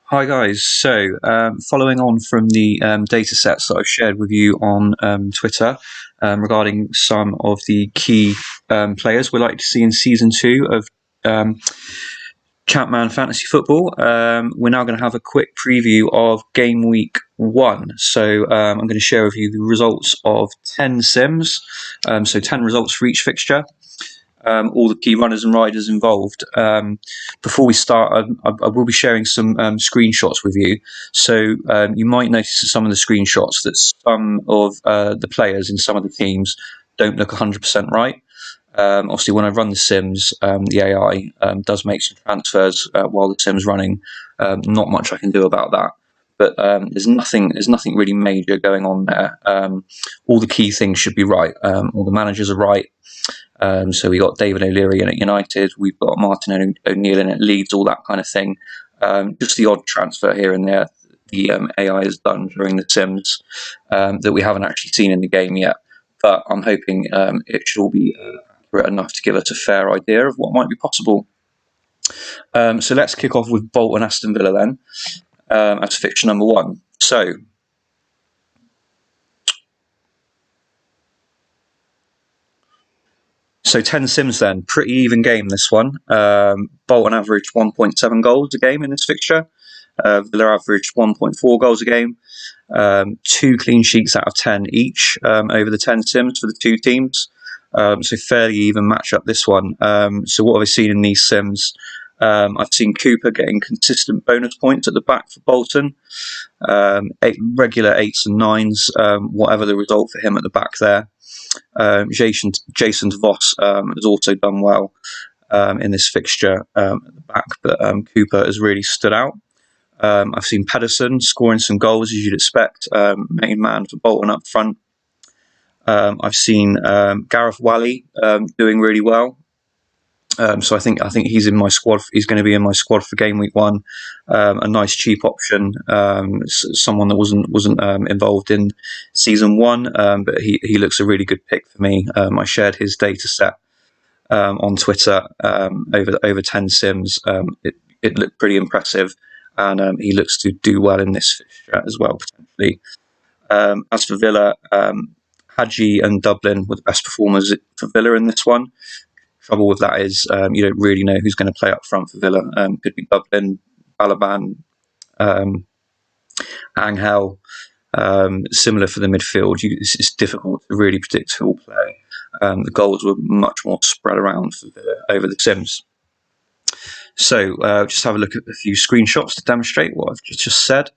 Hi guys, so following on from the data sets that I've shared with you on Twitter regarding some of the key players we'd like to see in Season 2 of Champman Fantasy Football, we're now going to have a quick preview of Game Week 1. So I'm going to share with you the results of 10 sims, so 10 results for each fixture. All the key runners and riders involved. Before we start, I will be sharing some screenshots with you. So you might notice in some of the screenshots that some of the players in some of the teams don't look 100% right. Obviously, when I run the sims, the AI does make some transfers while the sim's running. Not much I can do about that. But there's nothing really major going on there. All the key things should be right. All the managers are right. So we got David O'Leary in at United, we've got Martin O'Neill in at Leeds, all that kind of thing. Just the odd transfer here and there the AI has done during the sims that we haven't actually seen in the game yet. But I'm hoping it should all be accurate enough to give us a fair idea of what might be possible. So let's kick off with Bolton Aston Villa then, as fixture number 1. So 10 sims then, pretty even game this one. Bolton averaged 1.7 goals a game in this fixture. Villa averaged 1.4 goals a game. 2 clean sheets out of 10 each over the 10 sims for the two teams. So fairly even matchup this one. So what have I seen in these sims? I've seen Cooper getting consistent bonus points at the back for Bolton. Regular 8s and 9s, whatever the result for him at the back there. Jason Voss has also done well in this fixture at the back, but Cooper has really stood out. I've seen Pedersen scoring some goals as you'd expect, main man for Bolton up front. I've seen Gareth Wally doing really well. So I think he's in my squad. He's going to be in my squad for Game Week 1. A nice cheap option. Someone that wasn't involved in Season 1, but he looks a really good pick for me. I shared his data set on Twitter over 10 sims. It looked pretty impressive, and he looks to do well in this fixture as well potentially. As for Villa, Hadji and Dublin were the best performers for Villa in this one. Trouble with that is you don't really know who's going to play up front for Villa. Could be Dublin, Balaban, Angel. Similar for the midfield. It's difficult to really predict who will play. The goals were much more spread around for Villa over the sims. So just have a look at a few screenshots to demonstrate what I've just said.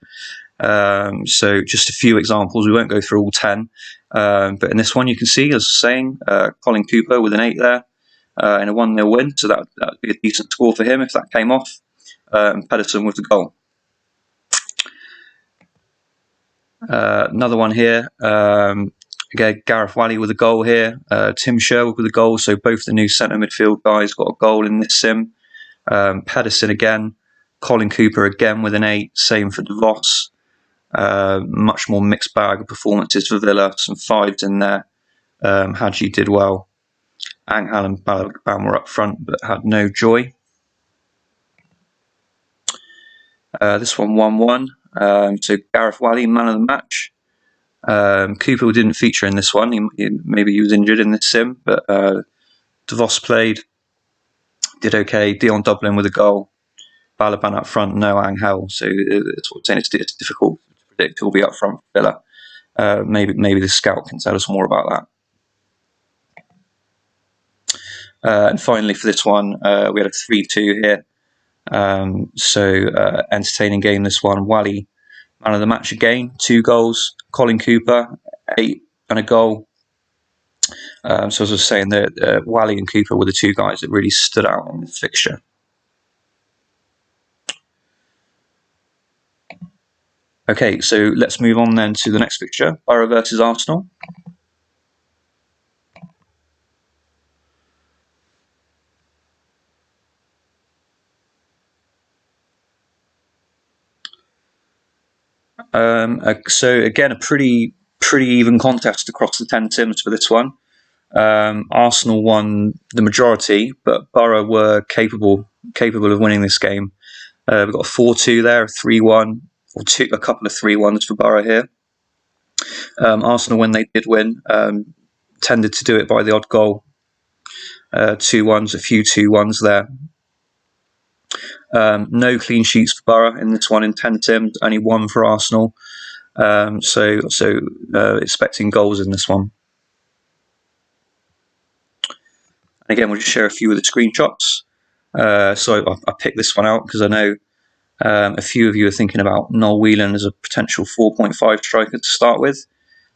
So just a few examples. We won't go through all 10. But in this one you can see, as I was saying, Colin Cooper with an 8 there. In a 1-0 win, so that would be a decent score for him if that came off. And Pedersen with the goal. Another one here. Again, Gareth Wally with a goal here. Tim Sherwood with a goal. So both the new centre midfield guys got a goal in this sim. Pedersen again. Colin Cooper again with an 8. Same for DeVos. Much more mixed bag of performances for Villa. Some 5s in there. Hadji did well. Angel and Blackburn were up front but had no joy. This one 1-1. So Gareth Wally, man of the match. Cooper didn't feature in this one. Maybe he was injured in this sim, but DeVos played. Did okay. Dion Dublin with a goal. Balaban up front, no Angel. So it's what I'm saying. It's difficult to predict who'll be up front for Villa. Maybe the scout can tell us more about that. And finally, for this one, we had a 3-2 here. So entertaining game this one. Wally, man of the match again, 2 goals. Colin Cooper, 8 and a goal. So as I was saying, Wally and Cooper were the 2 guys that really stood out in this fixture. Okay, so let's move on then to the next fixture, Boro versus Arsenal. So again, a pretty even contest across the 10 sims for this one. Arsenal won the majority, but Boro were capable of winning this game. We've got a 4-2 there, a 3-1, or a couple of 3-1s for Boro here. Arsenal, when they did win, tended to do it by the odd goal. 2-1s, a few 2-1s there. No clean sheets for Boro in this one in 10 sims, only one for Arsenal. So expecting goals in this one. And again, we'll just share a few of the screenshots. So I picked this one out because I know a few of you are thinking about Noel Whelan as a potential 4.5 striker to start with.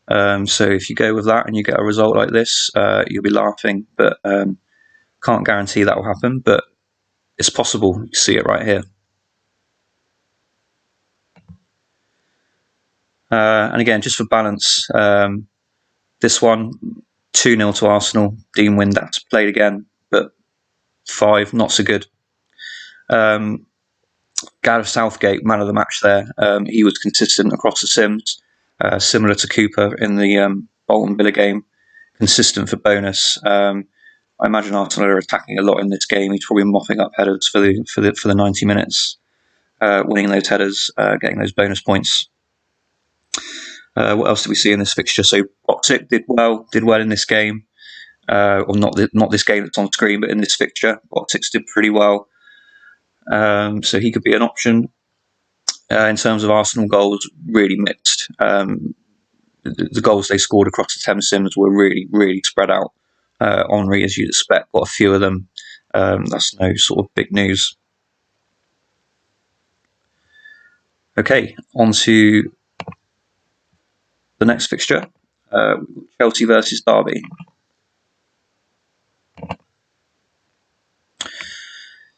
So if you go with that and you get a result like this, you'll be laughing, but can't guarantee that will happen, but it's possible. You see it right here. And again, just for balance, this one, 2-0 to Arsenal. Dean Windass played again, but 5, not so good. Gareth Southgate, man of the match there. He was consistent across the sims, similar to Cooper in the Bolton Villa game. Consistent for bonus. I imagine Arsenal are attacking a lot in this game. He's probably mopping up headers for the 90 minutes, winning those headers, getting those bonus points. What else did we see in this fixture? So Boxic did well in this game, or not this game that's on screen, but in this fixture, Boxic did pretty well. So he could be an option. In terms of Arsenal goals, really mixed. The goals they scored across the 10 sims were really, really spread out. Henry, as you'd expect, got a few of them. That's no sort of big news. Okay, on to the next fixture, Chelsea versus Derby.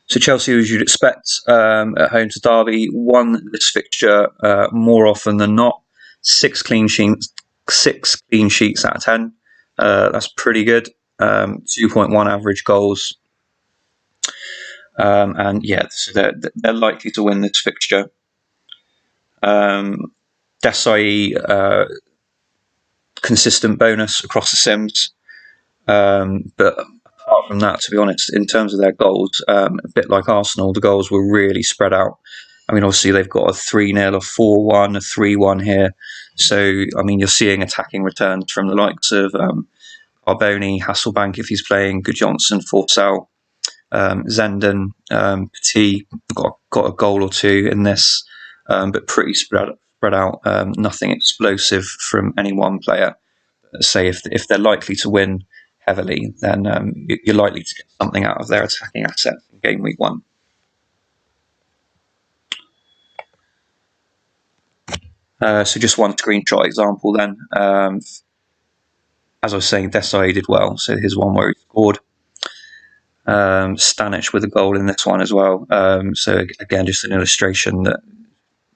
So Chelsea, as you'd expect, at home to Derby, won this fixture more often than not. 6 clean sheets out of 10. That's pretty good. 2.1 average goals. And yeah, so they're likely to win this fixture. Desai, consistent bonus across the sims. But apart from that, to be honest, in terms of their goals, a bit like Arsenal, the goals were really spread out. I mean, obviously they've got a 3-0, a 4-1, a 3-1 here. So, I mean, you're seeing attacking returns from the likes of Arboni, Hasselbank if he's playing, Gudjohnsen, Forsell, Zenden, Petit got a goal or two in this, but pretty spread out. Nothing explosive from any one player. Say if they're likely to win heavily, then you're likely to get something out of their attacking asset in game week 1. So just one screenshot example then. As I was saying, Desai did well, so here's one where he scored. Stanic with a goal in this one as well. So again, just an illustration that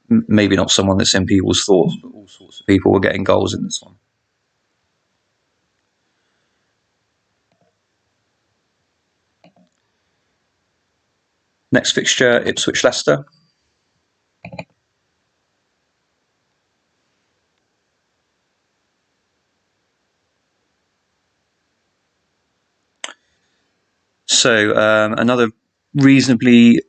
maybe not someone that's in people's thoughts, but all sorts of people were getting goals in this one. Next fixture, Ipswich Leicester. So another reasonably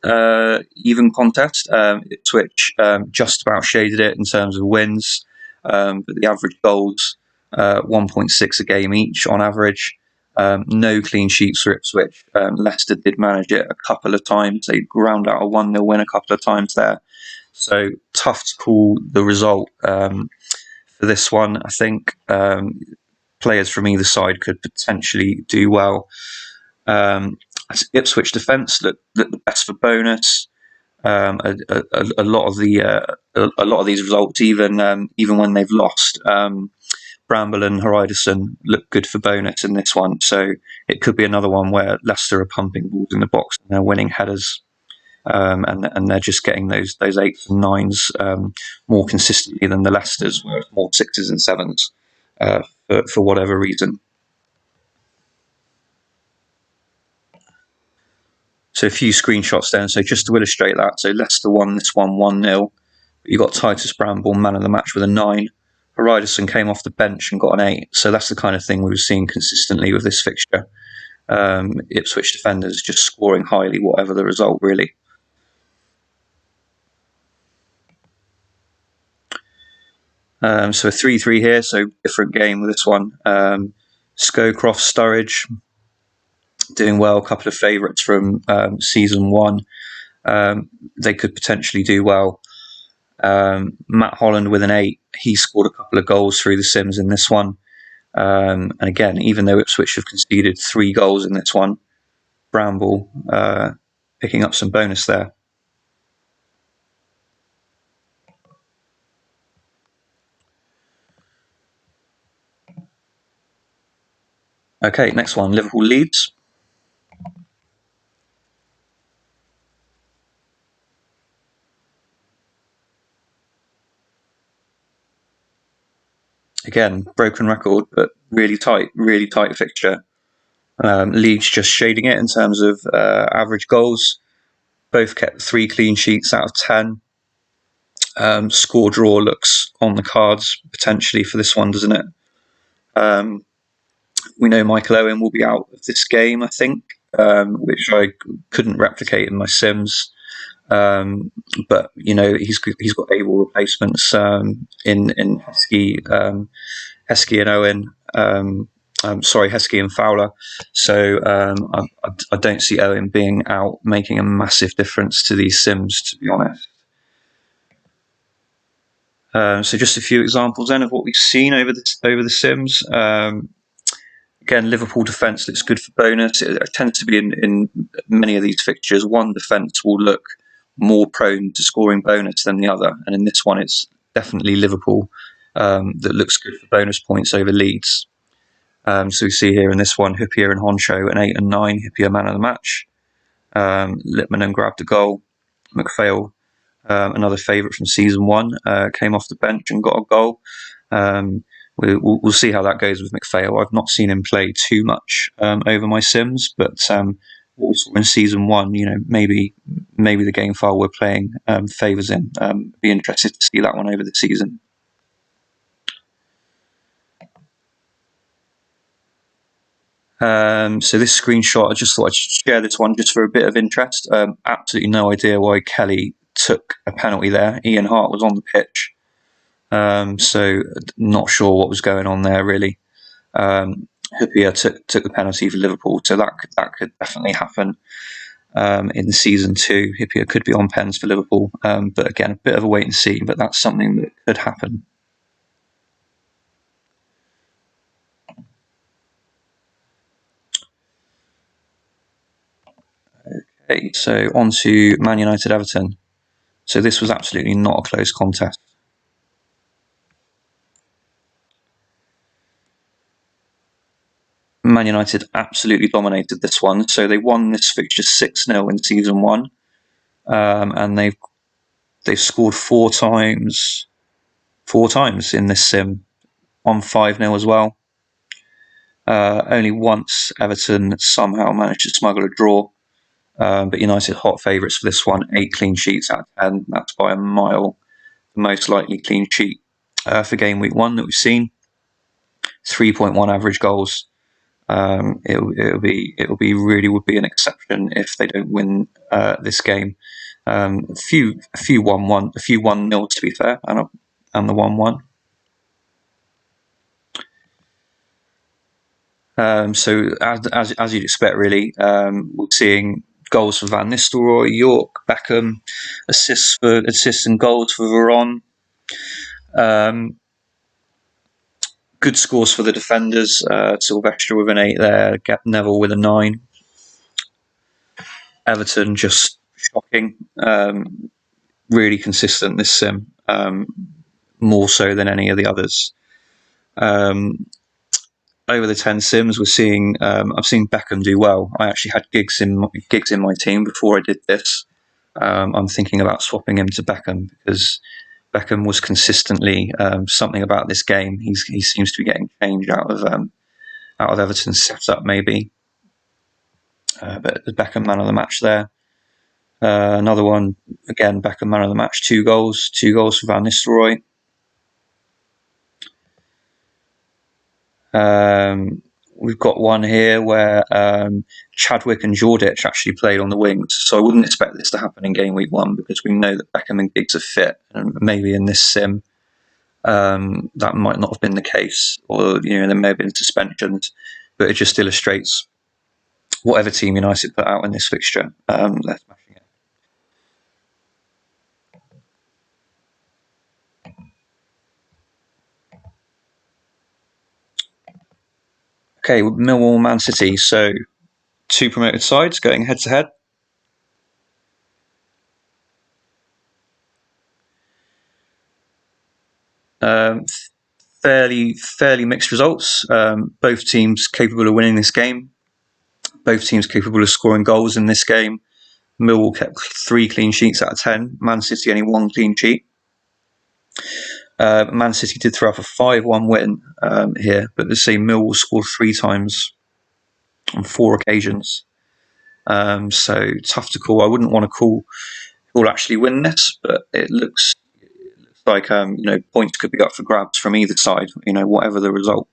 even contest. Ipswich just about shaded it in terms of wins, but the average goals 1.6 a game each on average. No clean sheets for Ipswich. Leicester did manage it a couple of times. They ground out a 1-0 win a couple of times there. So tough to call the result for this one. I think players from either side could potentially do well. Ipswich defence looked the best for bonus. A lot of these results, even when they've lost, Bramble and Haridason look good for bonus in this one. So it could be another one where Leicester are pumping balls in the box and they're winning headers, and they're just getting those 8s and 9s more consistently than the Leicesters, where it's more 6s and 7s for whatever reason. So a few screenshots then. So just to illustrate that, so Leicester won this one 1-0. You got Titus Bramble, man of the match, with a 9. Haridason came off the bench and got an 8. So that's the kind of thing we were seeing consistently with this fixture. Ipswich defenders just scoring highly, whatever the result, really. So a 3-3 here, so different game with this one. Scowcroft, Sturridge doing well. A couple of favourites from season 1. They could potentially do well. Matt Holland with an 8. He scored a couple of goals through the Sims in this one. And again, even though Ipswich have conceded 3 goals in this one, Bramble picking up some bonus there. Okay, next one, Liverpool Leeds. Again, broken record, but really tight fixture. Leeds just shading it in terms of average goals. Both kept 3 clean sheets out of 10. Score draw looks on the cards potentially for this one, doesn't it? We know Michael Owen will be out of this game, I think, which I couldn't replicate in my Sims. But you know, he's got able replacements in Heskey and Owen. Heskey and Fowler. So I don't see Owen being out making a massive difference to these Sims, to be honest. So just a few examples then of what we've seen over the Sims. Again, Liverpool defence looks good for bonus. It tends to be in many of these fixtures, one defence will look more prone to scoring bonus than the other. And in this one, it's definitely Liverpool that looks good for bonus points over Leeds. So we see here in this one, Hippier and Honcho, an 8 and 9. Hippier man of the match. Lippmann grabbed a goal. McPhail, another favourite from season 1, came off the bench and got a goal. We'll see how that goes with McPhail. I've not seen him play too much over my Sims, but what we saw in season 1, you know, maybe the game file we're playing favours him. Be interested to see that one over the season. So this screenshot, I just thought I'd share this one just for a bit of interest. Absolutely no idea why Kelly took a penalty there. Ian Hart was on the pitch. So not sure what was going on there really. Hippier took the penalty for Liverpool, so that could definitely happen in season 2. Hippier could be on pens for Liverpool, but again, a bit of a wait and see. But that's something that could happen. Okay, so on to Man United Everton. So this was absolutely not a close contest. Man United absolutely dominated this one. So they won this fixture 6-0 in season 1, and they've scored 4 times in this sim, on 5-0 as well. Only once Everton somehow managed to smuggle a draw, but United hot favourites for this one. 8 clean sheets out of 10. That's by a mile the most likely clean sheet for game week 1 that we've seen. 3.1 average goals. It would be would be an exception if they don't win this game. A few 1-1, a few 1-0 to be fair, and the 1-1. So as you'd expect, really, we're seeing goals for Van Nistelrooy, York, Beckham, assists and goals for Veron. Good scores for the defenders. Sylvester with an 8 there. Neville with a 9. Everton just shocking. Really consistent this sim. More so than any of the others. Over the 10 sims, we're seeing. I've seen Beckham do well. I actually had Giggs in my team before I did this. I'm thinking about swapping him to Beckham because Beckham was consistently something about this game. He seems to be getting change out of Everton's setup, maybe. But the Beckham man of the match there. Another one again. Beckham man of the match. 2 goals for Van Nistelrooy. We've got one here where Chadwick and Jordic actually played on the wings, so I wouldn't expect this to happen in game week 1 because we know that Beckham and Giggs are fit, and maybe in this sim that might not have been the case, or there may have been suspensions, but it just illustrates whatever team United put out in this fixture, they're smashing it. Okay, Millwall, Man City. So 2 promoted sides going head to head. Fairly mixed results. Both teams capable of winning this game. Both teams capable of scoring goals in this game. Millwall kept 3 clean sheets out of 10. Man City only 1 clean sheet. Man City did throw up a 5-1 win here, but the same Millwall scored 3 times on 4 occasions. So tough to call. I wouldn't want to call who will actually win this, but it looks like points could be up for grabs from either side. Whatever the result.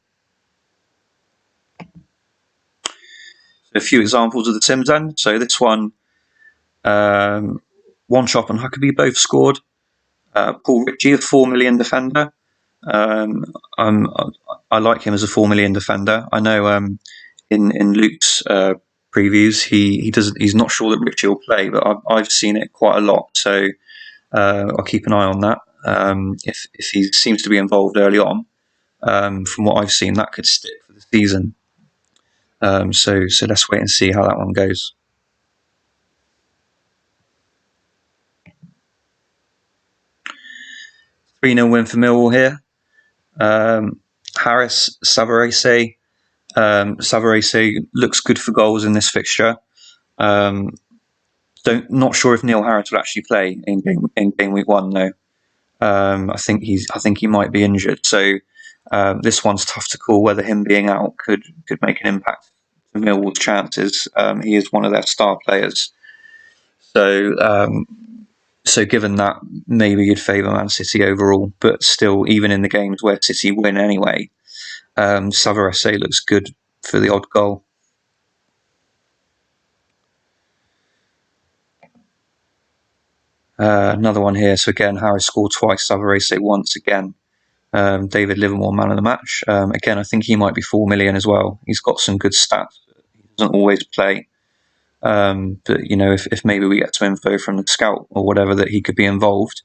So a few examples of the Sims then. So this one, Wanchop and Huckabee both scored. Paul Ritchie, a 4 million defender. I like him as a 4 million defender. I know in Luke's previews he's not sure that Ritchie will play, but I've seen it quite a lot. So I'll keep an eye on that. If he seems to be involved early on, from what I've seen, that could stick for the season. So let's wait and see how that one goes. – 3-0 win for Millwall here. Harris, Savarese. Savarese looks good for goals in this fixture. Not sure if Neil Harris will actually play in game week 1 though. I think he might be injured. So this one's tough to call whether him being out could make an impact for Millwall's chances. He is one of their star players. So given that, maybe you'd favour Man City overall, but still, even in the games where City win anyway, Savarese looks good for the odd goal. Another one here. So again, Harris scored twice, Savarese once again. David Livermore, man of the match. Again, I think he might be 4 million as well. He's got some good stats. He doesn't always play. But if maybe we get some info from the scout or whatever that he could be involved,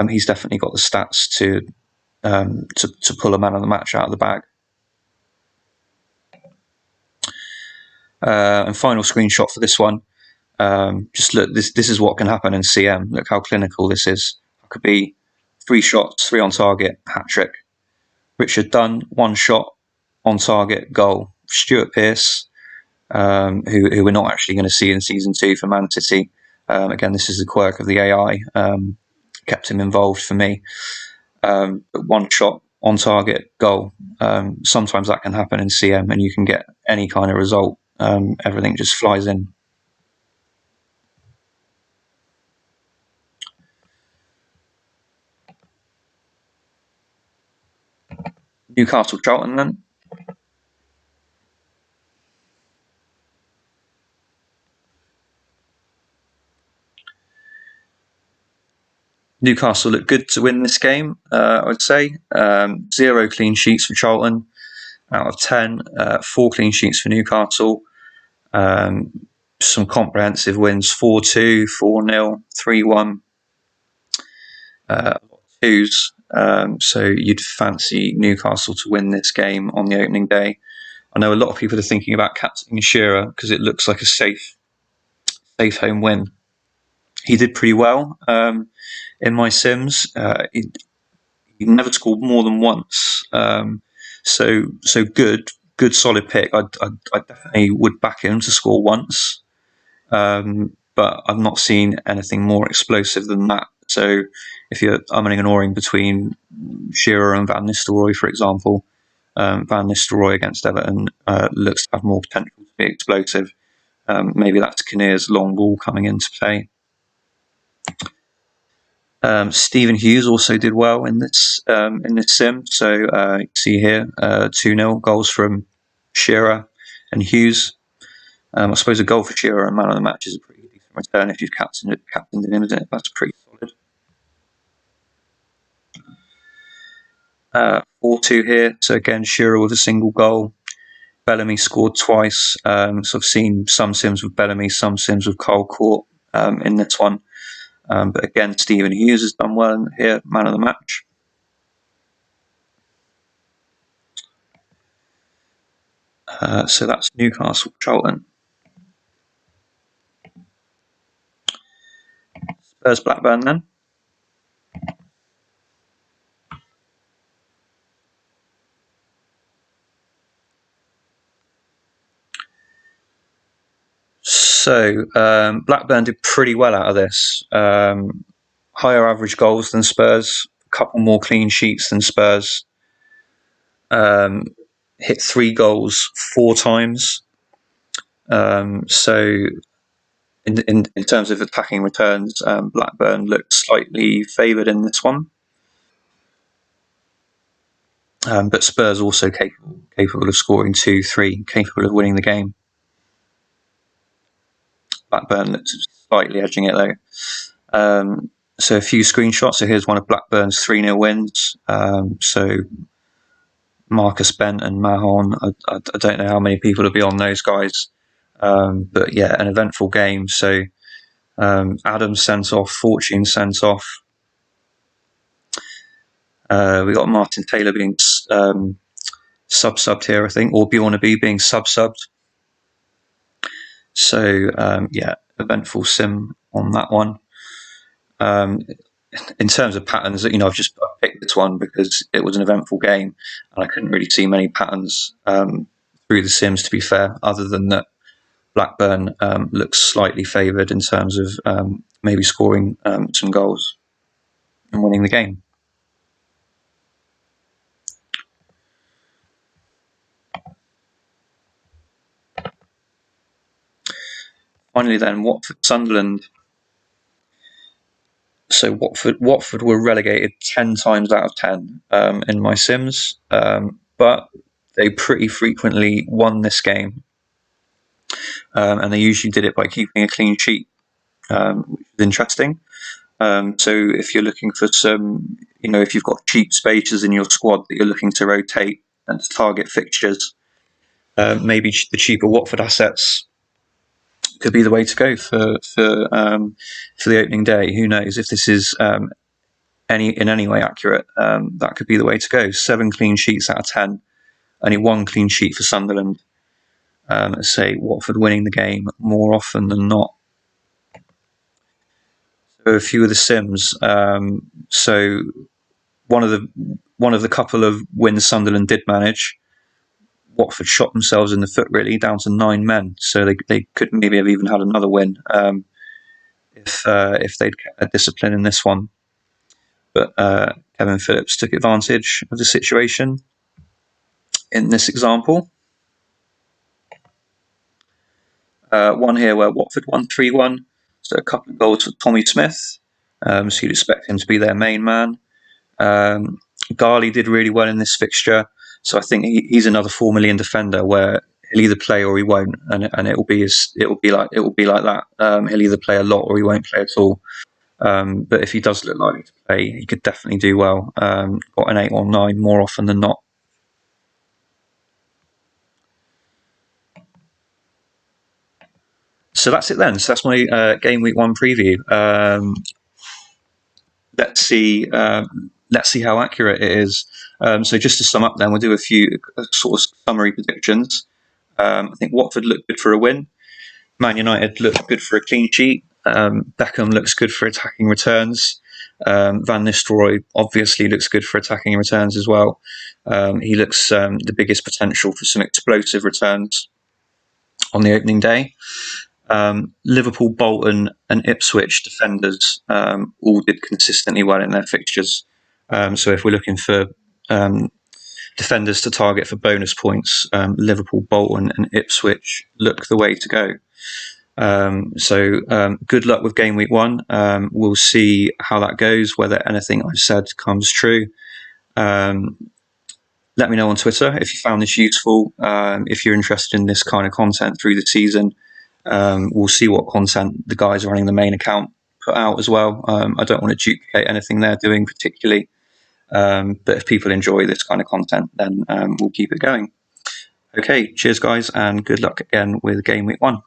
he's definitely got the stats to pull a man of the match out of the bag. And final screenshot for this one. Just look, this is what can happen in CM. Look how clinical this is. It could be 3 shots, 3 on target, hat trick. Richard Dunn, 1 shot on target, goal. Stuart Pearce, who we're not actually going to see in season 2 for Man City. Again, this is the quirk of the AI. Kept him involved for me. But 1 shot on target, goal. Sometimes that can happen in CM, and you can get any kind of result. Everything just flies in. Newcastle, Charlton then. Newcastle look good to win this game, I would say. 0 clean sheets for Charlton out of 10. 4 clean sheets for Newcastle. Some comprehensive wins: 4-2, 4-0, 3-1. 2s. So you'd fancy Newcastle to win this game on the opening day. I know a lot of people are thinking about captaining Shearer because it looks like a safe home win. He did pretty well in my Sims. He never scored more than once. So good solid pick. I definitely would back him to score once. But I've not seen anything more explosive than that. So if you're umming and ahhing between Shearer and Van Nistelrooy, for example, Van Nistelrooy against Everton looks to have more potential to be explosive. Maybe that's Kinnear's long ball coming into play. Stephen Hughes also did well in this sim. So you can see here 2-0 goals from Shearer and Hughes. I suppose a goal for Shearer and man of the match is a pretty decent return if you've captained him, isn't it? That's pretty solid. 4-2 here. So again, Shearer with a single goal. Bellamy scored twice. So I've seen some sims with Bellamy, some sims with Cole Court in this one. But again, Stephen Hughes has done well here, man of the match. So that's Newcastle, Charlton. Spurs, Blackburn then. So Blackburn did pretty well out of this. Higher average goals than Spurs, a couple more clean sheets than Spurs. Hit 3 goals 4 times. So in terms of attacking returns, Blackburn looked slightly favoured in this one. But Spurs also capable of scoring 2-3, capable of winning the game. Blackburn looked slightly edging it though. So a few screenshots. So here's one of Blackburn's 3-0 wins. So Marcus Bent and Mahon. I don't know how many people will be on those guys. But yeah, an eventful game. So Adams sent off, Fortune sent off. We got Martin Taylor being sub-subbed here, I think, or Bjornaby being sub-subbed. So yeah, eventful sim on that one. In terms of patterns, I've just picked this one because it was an eventful game, and I couldn't really see many patterns through the sims. To be fair, other than that, Blackburn looks slightly favoured in terms of maybe scoring some goals and winning the game. Finally, then Watford, Sunderland. So Watford were relegated 10 times out of 10 in my sims, but they pretty frequently won this game, and they usually did it by keeping a clean sheet, which is interesting. So if you're looking for some, if you've got cheap spaces in your squad that you're looking to rotate and to target fixtures, maybe the cheaper Watford assets could be the way to go for the opening day. Who knows if this is in any way accurate? That could be the way to go. 7 clean sheets out of 10, only 1 clean sheet for Sunderland. Let's say Watford winning the game more often than not. So a few of the sims. So one of the couple of wins Sunderland did manage, Watford shot themselves in the foot really, down to 9 men. So they could maybe have even had another win if they'd kept their discipline in this one. But Kevin Phillips took advantage of the situation in this example. One here where Watford won 3-1. So a couple of goals for Tommy Smith. So you'd expect him to be their main man. Garley did really well in this fixture. So I think he's another 4 million defender where he'll either play or he won't, and it will be like that. He'll either play a lot or he won't play at all. But if he does look likely to play, he could definitely do well. Got an 8 or 9 more often than not. So that's it then. So that's my game week 1 preview. Let's see how accurate it is. So just to sum up, then we'll do a few sort of summary predictions. I think Watford looked good for a win. Man United looked good for a clean sheet. Beckham looks good for attacking returns. Van Nistelrooy obviously looks good for attacking returns as well. He looks the biggest potential for some explosive returns on the opening day. Liverpool, Bolton and Ipswich defenders all did consistently well in their fixtures. So if we're looking for defenders to target for bonus points, Liverpool, Bolton and Ipswich look the way to go. So good luck with game week 1. We'll see how that goes, whether anything I've said comes true. Let me know on Twitter if you found this useful. If you're interested in this kind of content through the season, we'll see what content the guys running the main account put out as well. I don't want to duplicate anything they're doing particularly. But if people enjoy this kind of content, then we'll keep it going. Okay, cheers guys, and good luck again with game week 1.